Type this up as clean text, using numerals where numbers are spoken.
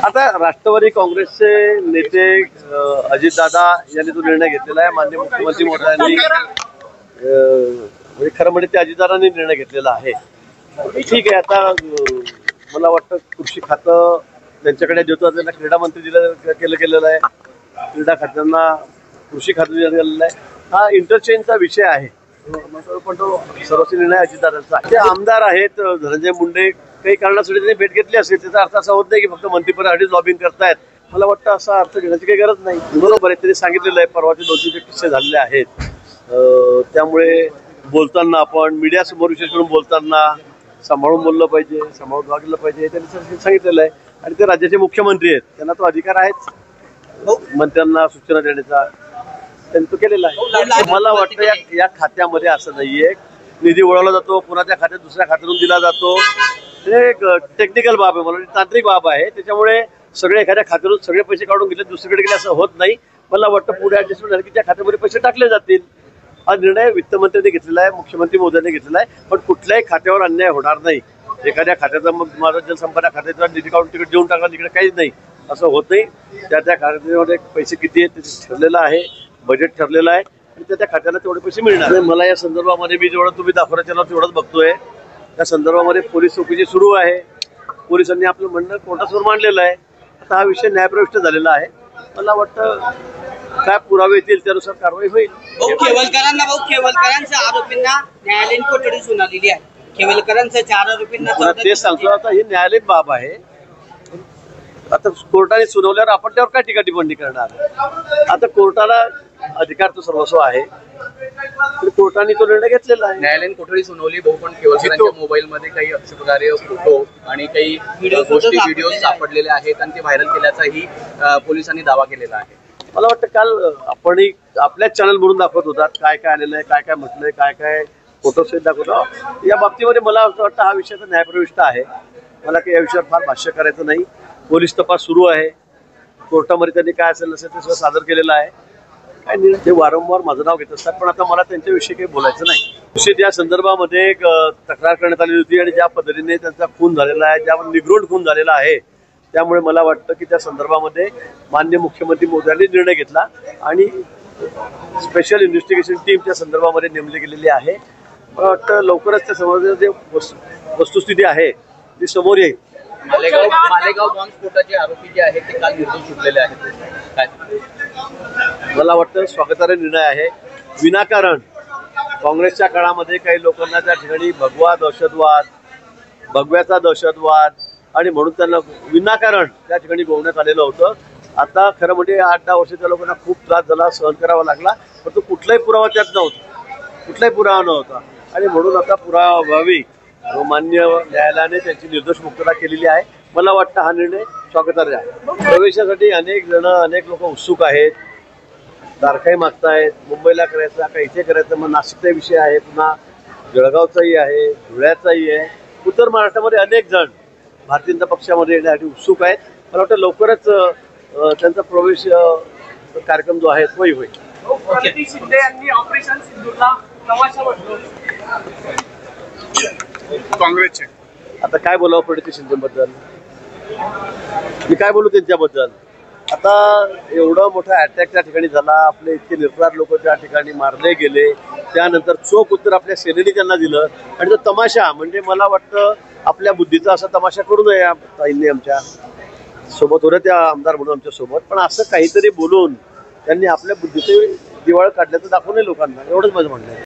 आता राष्ट्रवादी काँग्रेसचे नेते अजितदादा यांनी तो निर्णय घेतलेला आहे। माननीय मुख्यमंत्री महोदयांनी म्हणजे खरं म्हणजे ते अजितदादांनी निर्णय घेतलेला आहे। ठीक आहे, आता मला वाटतं कृषी खातं त्यांच्याकडे देतो, त्यांना क्रीडा मंत्री केलेलं आहे, क्रीडा खात्यांना कृषी खातं दिलेलं आहे। हा इंटरचेंजचा विषय आहे, पण तो सर्वस्वी निर्णय अजितदादांचा आहे। ते आमदार आहेत धनंजय मुंडे, काही कारणासाठी त्यांनी भेट घेतली असेल, त्याचा अर्थ असा होत नाही की फक्त मंत्रिपदासाठी लॉबिंग करतायत। मला वाटतं असा अर्थ घेण्याची काही गरज नाही। बरोबर आहे, त्यांनी सांगितलेलं आहे, परवाचे 2-3 किस्से झालेले आहेत। त्यामुळे बोलताना आपण मीडिया समोर विशेष करून बोलताना सांभाळून बोललं पाहिजे, सांभाळून वागलं पाहिजे, त्यांनी सांगितलेलं आहे। आणि ते राज्याचे मुख्यमंत्री आहेत, त्यांना तो अधिकार आहेच मंत्र्यांना सूचना देण्याचा, त्यांनी तो केलेला आहे। मला वाटतं या खात्यामध्ये असं नाहीये निधी वळवला जातो, पुन्हा त्या खात्यात दुसऱ्या खात्यातून दिला जातो, ते एक टेक्निकल बाब आहे, मला तांत्रिक बाब आहे। त्याच्यामुळे सगळे एखाद्या खात्यातून सगळे पैसे काढून घेतले दुसरीकडे गेले असं होत नाही। मला वाटतं पुढे ऍडजस्टमेंट झाली की त्या खात्यामध्ये पैसे टाकले जातील। हा निर्णय वित्तमंत्र्यांनी घेतलेला आहे, मुख्यमंत्री मोदयांनी घेतलेला आहे, पण कुठल्याही खात्यावर अन्याय होणार नाही। एखाद्या खात्याचा मग माझा जलसंपदा खात्याचा निधी काढून तिकडे देऊन टाकला, तिकडे काहीच नाही, असं होत नाही। त्या खात्यामध्ये पैसे किती आहेत ते ठरलेलं आहे, बजेट ठरलेलं आहे आणि त्या खात्याला तेवढे पैसे मिळणार। मला या संदर्भामध्ये मी जेवढं तुम्ही दाखवण्यात चॅनल तेवढंच बघतोय, त्या संदर्भामध्ये पोलीस चौकशी सुरू आहे। पोलिसांनी आपलं म्हणणं कोर्टासमोर मांडलेलं आहे। आता हा विषय न्यायप्रविष्ट झालेला आहे। मला वाटतं काय पुरावे येतील त्यानुसार कारवाई होईल। केवलकरांच्या आरोपींना न्यायालयीन कोठडी सुनावलेली आहे। केवलकरांच्या 4 आरोपींना ते सांगतो, आता ही न्यायालयीन बाब आहे। आता कोर्टाने सुनावल्यावर आपण त्यावर काय टीका टिप्पणी करणार? आता कोर्टाला अधिकार तो सर्वस्व आहे, कोर्टाने तो निर्णय घेतलेला आहे। न्यायालयीन कोठडी सुनावली, भाऊ, पण केवलकरांच्या मोबाईल मध्ये काही अशा प्रकारे फोटो आणि काही व्हिडिओ सापडलेले आहेत आणि ते व्हायरल केल्याचाही पोलिसांनी दावा केलेला आहे। मला वाटतं काल आपण आपल्याच चॅनल म्हणून दाखवत होतात काय काय आलेलं आहे, काय काय म्हटलंय, काय काय फोटो सहित दाखवतो। या बाबतीमध्ये मला असं वाटतं हा विषय तर न्यायप्रविष्ट आहे, मला काही या विषयावर फार भाष्य करायचं नाही। पोलीस तपास सुरू आहे, कोर्टामध्ये त्यांनी काय असेल नसेल ते सादर केलेलं आहे। काय ते वारंवार माझं नाव घेत असतात, पण आता मला त्यांच्याविषयी काही बोलायचं नाही। निश्चित या संदर्भामध्ये एक तक्रार करण्यात आली होती आणि ज्या पद्धतीने त्यांचा खून झालेला आहे, ज्या निगरूढ खून झालेला आहे, त्यामुळे मला वाटतं की त्या संदर्भामध्ये माननीय मुख्यमंत्री मोदयांनी निर्णय घेतला आणि स्पेशल इन्व्हेस्टिगेशन टीम त्या संदर्भामध्ये नेमली गेलेली आहे। मला वाटतं लवकरच त्या संदर्भात जे वस्तुस्थिती आहे ती समोर येईल। मालेगाव बॉम्ब स्फोटाचे आरोपी जे आहेत ते काल निर्दोष सुटलेले आहेत, मला वाटतं स्वागतार्ह निर्णय आहे। विनाकारण काँग्रेसच्या काळामध्ये काही लोकांना त्या ठिकाणी भगव्याचा दहशतवाद आणि म्हणून त्यांना विनाकारण त्या ठिकाणी गोवण्यात आलेलं होतं। आता खरं म्हणजे 8-10 वर्ष त्या लोकांना खूप त्रास झाला, सहन करावा लागला, पण तो कुठलाही पुरावा त्यात नव्हता, कुठलाही पुरावा नव्हता आणि म्हणून आता पुरावा व्हावी मान्य न्यायालयाने त्यांची निर्दोष मुक्तता केलेली आहे। मला वाटतं हा निर्णय स्वागतार्ह आहे। प्रवेशासाठी अनेक लोक उत्सुक आहेत, तारखाही मागतायत, मुंबईला करायचा का इथे करायचं, मग नाशिकचा विषय आहे, पुन्हा जळगावचाही आहे, धुळ्याचाही आहे, उत्तर महाराष्ट्रामध्ये अनेक जण भारतीय जनता पक्षामध्ये येण्यासाठी उत्सुक आहेत। मला वाटतं लवकरच त्यांचा प्रवेश कार्यक्रम जो आहे तोही होईल। काँग्रेसचे आता काय बोलावं प्रणिती शिंदेबद्दल, मी काय बोलू त्यांच्याबद्दल? आता एवढा मोठा अटॅक त्या ठिकाणी झाला, आपले इतके निर्धार लोक त्या ठिकाणी मारले गेले, त्यानंतर चोख उत्तर आपल्या सेनेने त्यांना दिलं आणि तो तमाशा म्हणजे मला वाटतं आपल्या बुद्धीचा असा तमाशा करू नये। ताईंनी आमच्या सोबत होत्या त्या आमदार म्हणून आमच्या सोबत, पण असं काहीतरी बोलून त्यांनी आपल्या बुद्धीचे दिवाळ काढल्याचं दाखवू नये लोकांना, एवढंच माझं म्हणणं आहे।